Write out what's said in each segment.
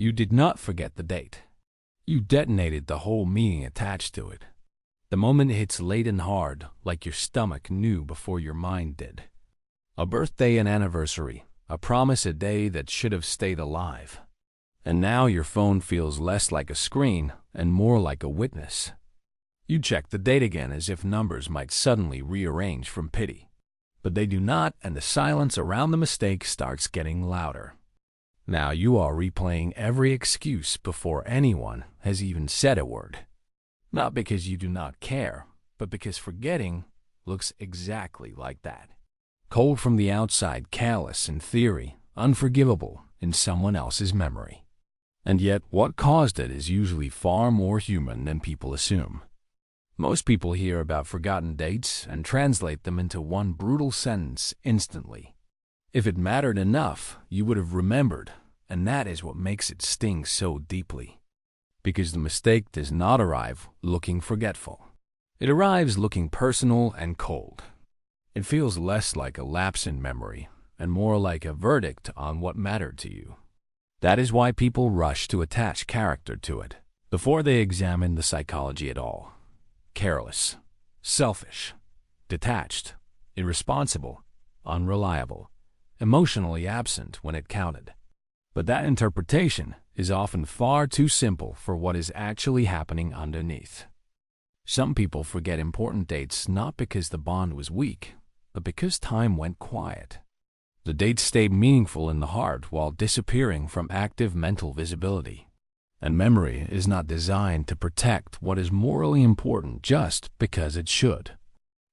You did not forget the date. You detonated the whole meaning attached to it. The moment hits late and hard, like your stomach knew before your mind did. A birthday, an anniversary, a promise, a day that should have stayed alive. And now your phone feels less like a screen and more like a witness. You check the date again as if numbers might suddenly rearrange from pity. But they do not, and the silence around the mistake starts getting louder. Now you are replaying every excuse before anyone has even said a word. Not because you do not care, but because forgetting looks exactly like that. Cold from the outside, callous in theory, unforgivable in someone else's memory. And yet what caused it is usually far more human than people assume. Most people hear about forgotten dates and translate them into one brutal sentence instantly. If it mattered enough, you would have remembered, and that is what makes it sting so deeply. Because the mistake does not arrive looking forgetful. It arrives looking personal and cold. It feels less like a lapse in memory and more like a verdict on what mattered to you. That is why people rush to attach character to it before they examine the psychology at all. Careless, selfish, detached, irresponsible, unreliable, emotionally absent when it counted. But that interpretation is often far too simple for what is actually happening underneath. Some people forget important dates not because the bond was weak, but because time went quiet. The dates stayed meaningful in the heart while disappearing from active mental visibility. And memory is not designed to protect what is morally important just because it should.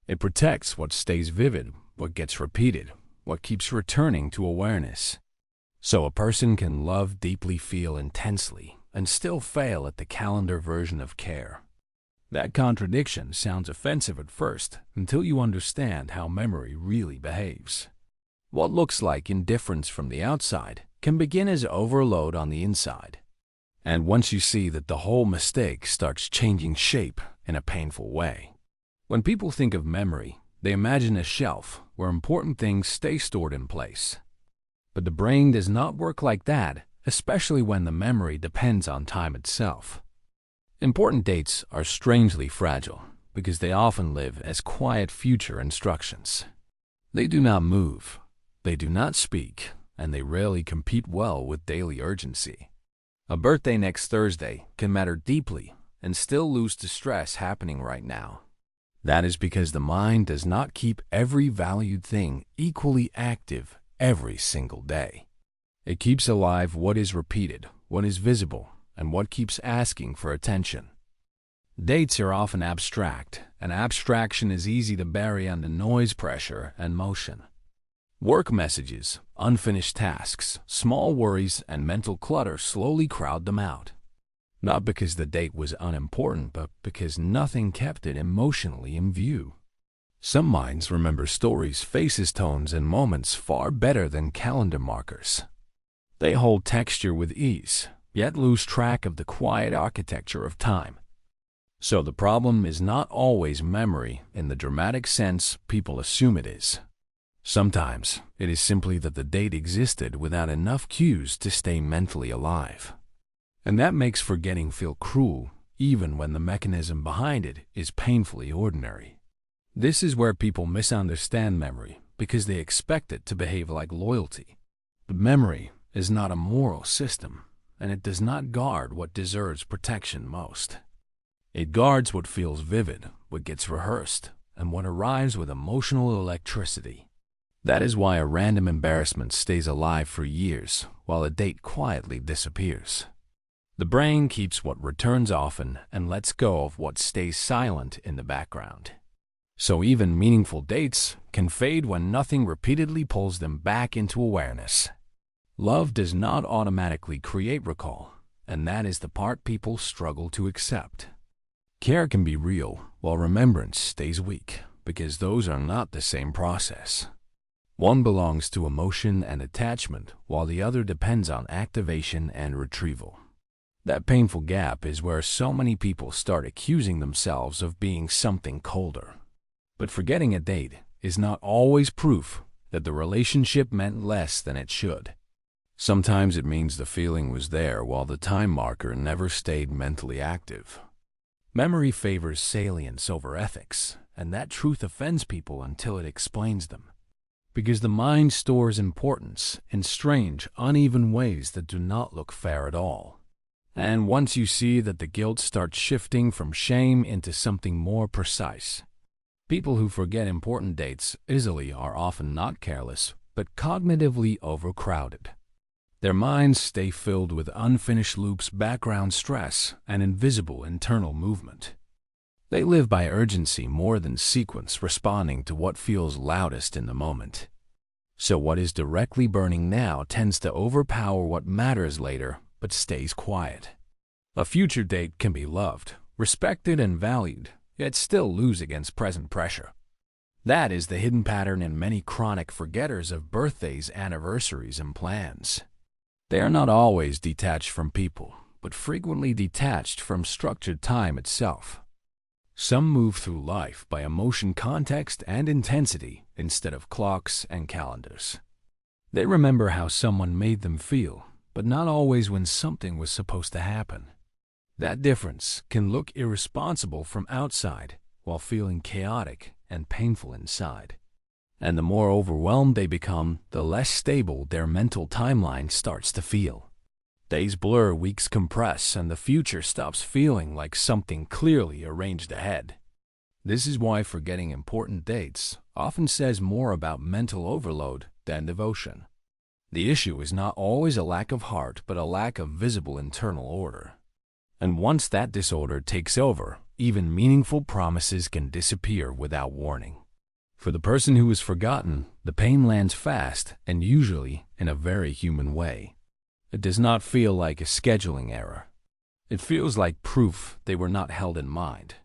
It protects what stays vivid, what gets repeated, what keeps returning to awareness. So a person can love deeply, feel intensely, and still fail at the calendar version of care. That contradiction sounds offensive at first until you understand how memory really behaves. What looks like indifference from the outside can begin as overload on the inside. And once you see that the whole mistake starts changing shape in a painful way. When people think of memory, they imagine a shelf where important things stay stored in place. But the brain does not work like that, especially when the memory depends on time itself. Important dates are strangely fragile because they often live as quiet future instructions. They do not move, they do not speak, and they rarely compete well with daily urgency. A birthday next Thursday can matter deeply and still lose to stress happening right now. That is because the mind does not keep every valued thing equally active every single day. It keeps alive what is repeated, what is visible, and what keeps asking for attention. Dates are often abstract, and abstraction is easy to bury under noise, pressure, and motion. Work messages, unfinished tasks, small worries, and mental clutter slowly crowd them out. Not because the date was unimportant, but because nothing kept it emotionally in view. Some minds remember stories, faces, tones, and moments far better than calendar markers. They hold texture with ease, yet lose track of the quiet architecture of time. So the problem is not always memory in the dramatic sense people assume it is. Sometimes it is simply that the date existed without enough cues to stay mentally alive. And that makes forgetting feel cruel, even when the mechanism behind it is painfully ordinary. This is where people misunderstand memory because they expect it to behave like loyalty. But memory is not a moral system, and it does not guard what deserves protection most. It guards what feels vivid, what gets rehearsed, and what arrives with emotional electricity. That is why a random embarrassment stays alive for years, while a date quietly disappears. The brain keeps what returns often and lets go of what stays silent in the background. So even meaningful dates can fade when nothing repeatedly pulls them back into awareness. Love does not automatically create recall, and that is the part people struggle to accept. Care can be real, while remembrance stays weak, because those are not the same process. One belongs to emotion and attachment, while the other depends on activation and retrieval. That painful gap is where so many people start accusing themselves of being something colder. But forgetting a date is not always proof that the relationship meant less than it should. Sometimes it means the feeling was there while the time marker never stayed mentally active. Memory favors salience over ethics, and that truth offends people until it explains them. Because the mind stores importance in strange, uneven ways that do not look fair at all. And once you see that the guilt starts shifting from shame into something more precise. People who forget important dates easily are often not careless, but cognitively overcrowded. Their minds stay filled with unfinished loops, background stress, and invisible internal movement. They live by urgency more than sequence, responding to what feels loudest in the moment. So what is directly burning now tends to overpower what matters later, but stays quiet. A future date can be loved, respected, and valued, yet still lose against present pressure. That is the hidden pattern in many chronic forgetters of birthdays, anniversaries, and plans. They are not always detached from people, but frequently detached from structured time itself. Some move through life by emotion, context, and intensity instead of clocks and calendars. They remember how someone made them feel, but not always when something was supposed to happen. That difference can look irresponsible from outside while feeling chaotic and painful inside. And the more overwhelmed they become, the less stable their mental timeline starts to feel. Days blur, weeks compress, and the future stops feeling like something clearly arranged ahead. This is why forgetting important dates often says more about mental overload than devotion. The issue is not always a lack of heart, but a lack of visible internal order. And once that disorder takes over, even meaningful promises can disappear without warning. For the person who is forgotten, the pain lands fast and usually in a very human way. It does not feel like a scheduling error. It feels like proof they were not held in mind.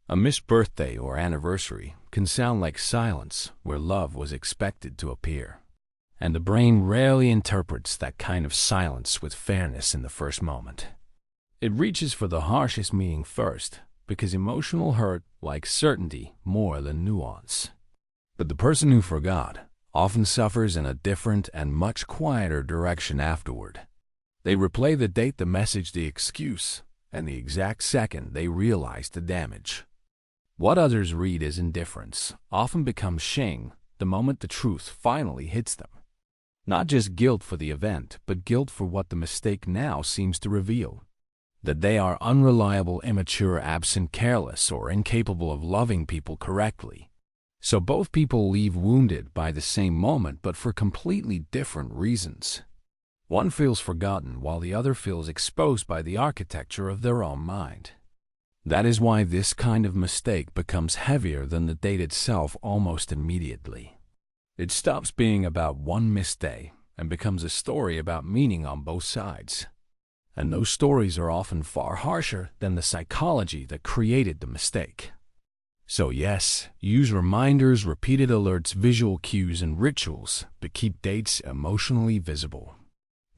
A missed birthday or anniversary can sound like silence where love was expected to appear. And the brain rarely interprets that kind of silence with fairness in the first moment. It reaches for the harshest meaning first, because emotional hurt likes certainty more than nuance. But the person who forgot often suffers in a different and much quieter direction afterward. They replay the date, the message, the excuse, and the exact second they realize the damage. What others read as indifference often becomes shame the moment the truth finally hits them. Not just guilt for the event, but guilt for what the mistake now seems to reveal. That they are unreliable, immature, absent, careless, or incapable of loving people correctly. So both people leave wounded by the same moment, but for completely different reasons. One feels forgotten while the other feels exposed by the architecture of their own mind. That is why this kind of mistake becomes heavier than the date itself almost immediately. It stops being about one missed day and becomes a story about meaning on both sides. And those stories are often far harsher than the psychology that created the mistake. So yes, use reminders, repeated alerts, visual cues, and rituals, but keep dates emotionally visible.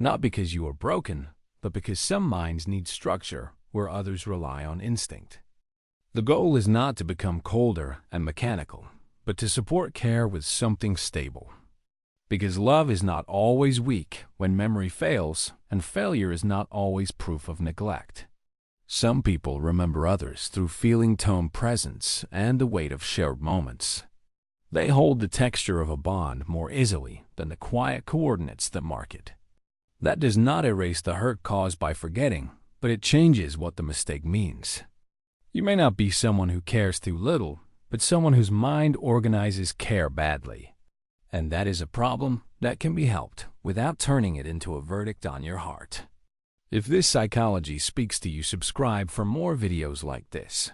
Not because you are broken, but because some minds need structure where others rely on instinct. The goal is not to become colder and mechanical, but to support care with something stable. Because love is not always weak when memory fails, and failure is not always proof of neglect. Some people remember others through feeling, tone, presence, and the weight of shared moments. They hold the texture of a bond more easily than the quiet coordinates that mark it. That does not erase the hurt caused by forgetting, but it changes what the mistake means. You may not be someone who cares too little, but someone whose mind organizes care badly. And that is a problem that can be helped without turning it into a verdict on your heart. If this psychology speaks to you, subscribe for more videos like this.